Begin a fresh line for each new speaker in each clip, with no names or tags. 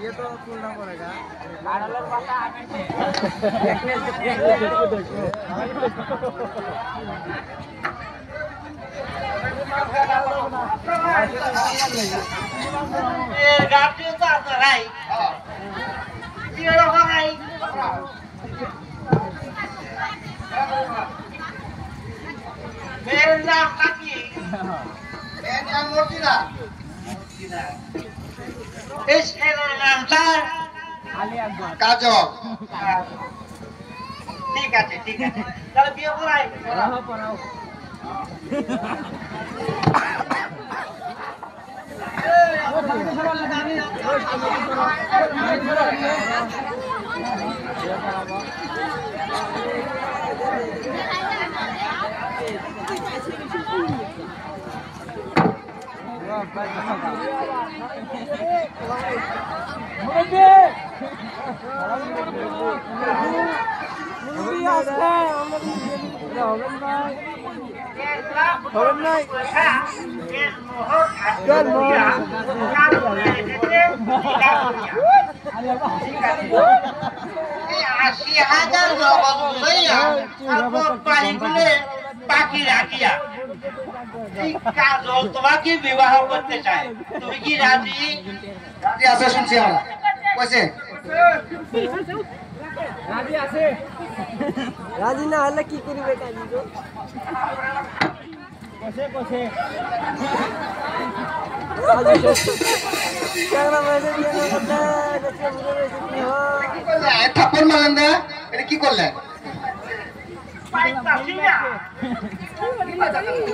ये तो तुलना पड़ेगा
मेरे नाम काकी मेरे नाम मोतीला इस मेरा नाम था काजल ठीक है चलो बिया बोलाई पढ़ाओ বাকি রাখিয়া কাজল তোমাকে বিবাহ করতে চায় তুমি কি রাজি রাজি আছে শুনছি আমরা কইছে
রাজি আছে রাজি না হলে কি করিবে কাজী গো কইছে ক্যামেরা মেরে দিয়ে না দেখে বুঝে গেছি কি হয়
কি করলে থাপ্পড় মারলেন না এটা কি করলেন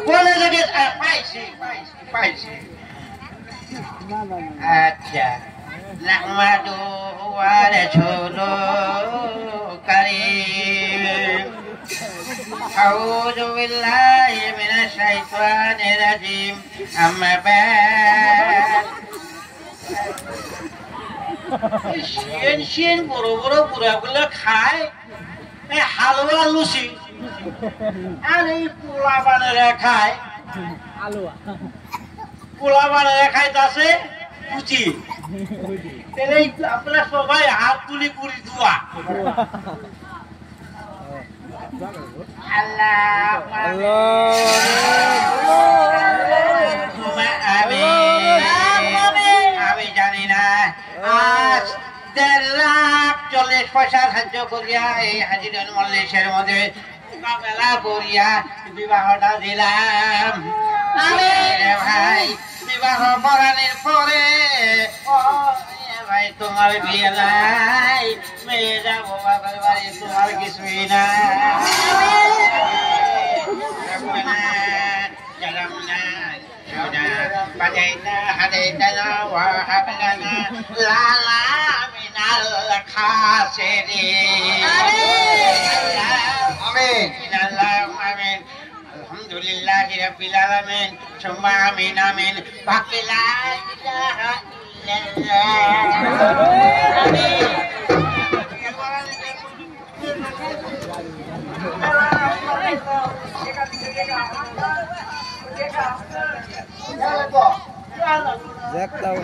বলে লাগে পাইছি আচ্ছা নাহমাদু ওয়া রাসূলু কারীম আউযু বিল্লাহি মিনাশ শাইতানির রাজীম আম্মা বাদ শিন বড় বড় পুরাগুলো খায় হালুয়া লুচি আর এই পোলা বানারে খায়
আলুয়া
পোলা বানারে খাইতাছে লুচি তাহলে আপনারা সবাই হাত তুলি করি দোয়া আল্লাহ আমি জানি না আজ 1.5 লাখ 40 পয়সা সাহায্য করিয়া এই হাজির মল্লেশের মধ্যে মোকাবেলা করিয়া বিবাহটা দিলাম ভাই বিবাহ পড়ানোর পরে ভাই তোমার বিয়ে নাই মেয়ে যাবো বাবার বাড়ি তোমার কিছুই না بدينا هديتنا وهبنا لا من الخاسرين آمين اللهم آمين الحمد لله رب العالمين ثم آمين آمين باقي لا إله إلا الله آمين
দেখতাও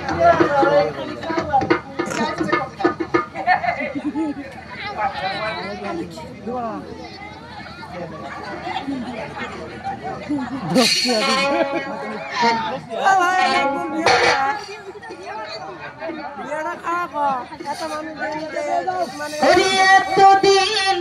হরিয়ে তো দিয়ে